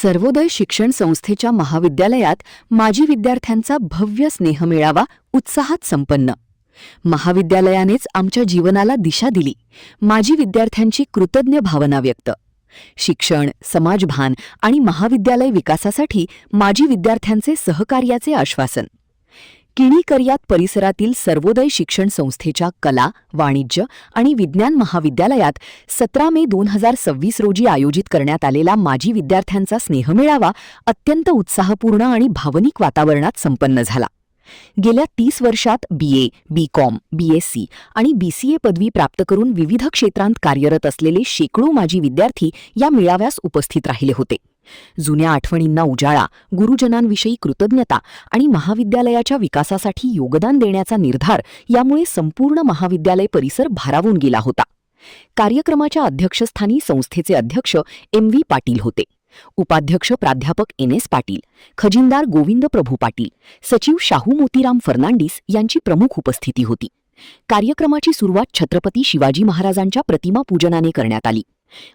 सर्वोदय शिक्षण संस्थेच्या महाविद्यालयात माजी विद्यार्थ्यांचा भव्य स्नेहमेळावा उत्साहात संपन्न. महाविद्यालयानेच आमच्या जीवनाला दिशा दिली. माजी विद्यार्थ्यांची कृतज्ञ भावना व्यक्त. शिक्षण, समाजभान आणि महाविद्यालय विकासासाठी माजी विद्यार्थ्यांचे सहकार्याचे आश्वासन. किणीकरियात परिसरातील सर्वोदय शिक्षण संस्थेच्या कला, वाणिज्य आणि विज्ञान महाविद्यालयात 17 मे 2026 रोजी आयोजित करण्यात आलेला माजी विद्यार्थ्यांचा स्नेहमेळावा अत्यंत उत्साहपूर्ण आणि भावनिक वातावरणात संपन्न झाला. गेल्या 30 वर्षात BA, BCom, BSc आणि BCA पदवी प्राप्त करून विविध क्षेत्रांत कार्यरत असलेले शेकडो माजी विद्यार्थी या मेळाव्यास उपस्थित राहिले होते. जुन्या आठवणींना उजाळा, गुरुजनांविषयी कृतज्ञता आणि महाविद्यालयाच्या विकासासाठी योगदान देण्याचा निर्धार यामुळे संपूर्ण महाविद्यालय परिसर भारावून गेला होता. कार्यक्रमाच्या अध्यक्षस्थानी संस्थेचे अध्यक्ष MV पाटील होते. उपाध्यक्ष प्राध्यापक NS पाटील, खजिनदार गोविंद प्रभू पाटील, सचिव शाहू मोतीराम फर्नांडिस यांची प्रमुख उपस्थिती होती. कार्यक्रमाची सुरुवात छत्रपती शिवाजी महाराजांच्या प्रतिमा पूजनाने करण्यात आली.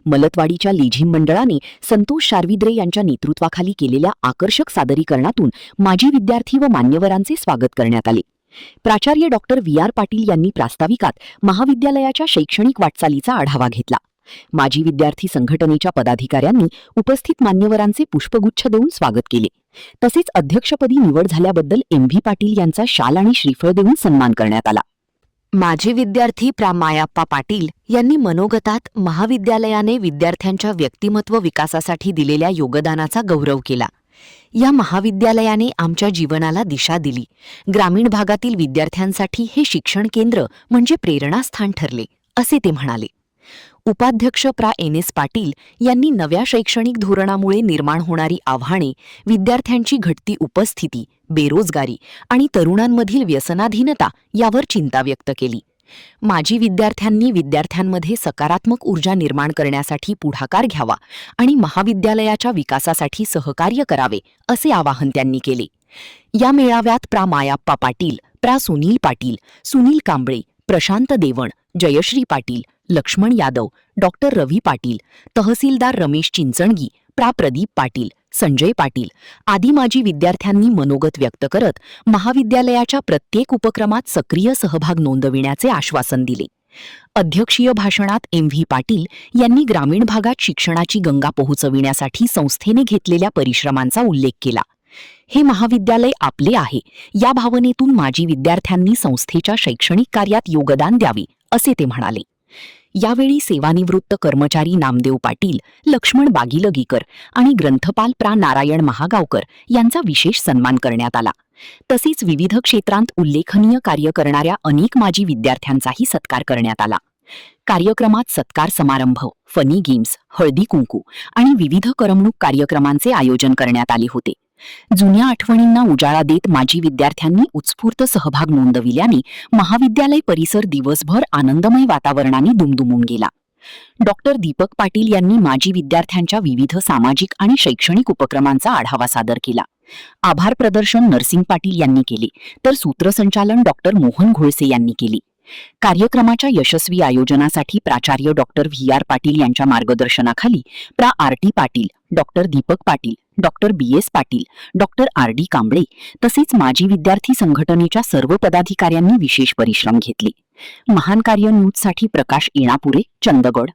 मलतवाडीच्या लेझिम मंडळाने संतोष शारविद्रे यांच्या नेतृत्वाखाली केलेल्या आकर्षक सादरीकरणातून माजी विद्यार्थी व मान्यवरांचे स्वागत करण्यात आले. प्राचार्य डॉक्टर VR पाटील यांनी प्रास्ताविकात महाविद्यालयाच्या शैक्षणिक वाटचालीचा आढावा घेतला. माजी विद्यार्थी संघटनेच्या पदाधिकाऱ्यांनी उपस्थित मान्यवरांचे पुष्पगुच्छ देऊन स्वागत केले. तसेच अध्यक्षपदी निवड झाल्याबद्दल MV पाटील यांचा शाल आणि श्रीफळ देऊन सन्मान करण्यात आला. माजी विद्यार्थी प्रा. मायाप्पा पाटील यांनी मनोगतात महाविद्यालयाने विद्यार्थ्यांच्या व्यक्तिमत्व विकासासाठी दिलेल्या योगदानाचा गौरव केला. या महाविद्यालयाने आमच्या जीवनाला दिशा दिली. ग्रामीण भागातील विद्यार्थ्यांसाठी हे शिक्षण केंद्र म्हणजे प्रेरणास्थान ठरले, असे ते म्हणाले. उपाध्यक्ष प्रा. NS पाटील यांनी नव्या शैक्षणिक धोरणामुळे निर्माण होणारी आव्हाने, विद्यार्थ्यांची घटती उपस्थिती, बेरोजगारी आणि तरुणांमधील व्यसनाधीनता यावर चिंता व्यक्त केली. माजी विद्यार्थ्यांनी विद्यार्थ्यांमध्ये सकारात्मक ऊर्जा निर्माण करण्यासाठी पुढाकार घ्यावा आणि महाविद्यालयाच्या विकासासाठी सहकार्य करावे, असे आवाहन त्यांनी केले. या मेळाव्यात प्रा. मायाप्पा पाटील, प्रा. सुनील पाटील, सुनील कांबळे, प्रशांत देवण, जयश्री पाटील, लक्ष्मण यादव, डॉक्टर रवी पाटील, तहसीलदार रमेश चिंचणगी, प्रा. प्रदीप पाटील, संजय पाटील आदी माजी विद्यार्थ्यांनी मनोगत व्यक्त करत महाविद्यालयाच्या प्रत्येक उपक्रमात सक्रिय सहभाग नोंदविण्याचे आश्वासन दिले. अध्यक्षीय भाषणात MV पाटील यांनी ग्रामीण भागात शिक्षणाची गंगा पोहोचविण्यासाठी संस्थेने घेतलेल्या परिश्रमांचा उल्लेख केला. हे महाविद्यालय आपले आहे या भावनेतून माजी विद्यार्थ्यांनी संस्थेच्या शैक्षणिक कार्यात योगदान द्यावे, असे ते म्हणाले. यावेळी सेवानिवृत्त कर्मचारी नामदेव पाटील, लक्ष्मण बागिलगीकर आणि ग्रंथपाल प्रा. नारायण महागावकर यांचा विशेष सन्मान करण्यात आला. तसेच विविध क्षेत्रांत उल्लेखनीय कार्य करणाऱ्या अनेक माजी विद्यार्थ्यांचाही सत्कार करण्यात आला. कार्यक्रमात सत्कार समारंभ, फनी गेम्स, हळदी कुंकू आणि विविध करमणूक कार्यक्रमांचे आयोजन करण्यात आले होते. जुन्या आठवणींना उजाळा देत माजी विद्यार्थ्यांनी उत्स्फूर्त सहभाग नोंदविल्याने महाविद्यालय परिसर दिवसभर आनंदमय वातावरणाने दुमदुमून गेला. डॉक्टर दीपक पाटील यांनी माजी विद्यार्थ्यांच्या विविध सामाजिक आणि शैक्षणिक उपक्रमांचा आढावा सादर केला. आभार प्रदर्शन नरसिंग पाटील यांनी केले, तर सूत्रसंचालन डॉक्टर मोहन घोळसे यांनी केले. कार्यक्रमाच्या यशस्वी आयोजनासाठी प्राचार्य डॉक्टर VR पाटील यांच्या मार्गदर्शनाखाली प्रा. RT Patil, doctor Deepak Patil, doctor BS Patil, doctor RD Kamble तसेच माजी विद्यार्थी संघटनेच्या सर्व पदाधिकाऱ्यांनी विशेष परिश्रम घेतले. महान कार्य न्यूजसाठी प्रकाश येणापुरे, चंदगड.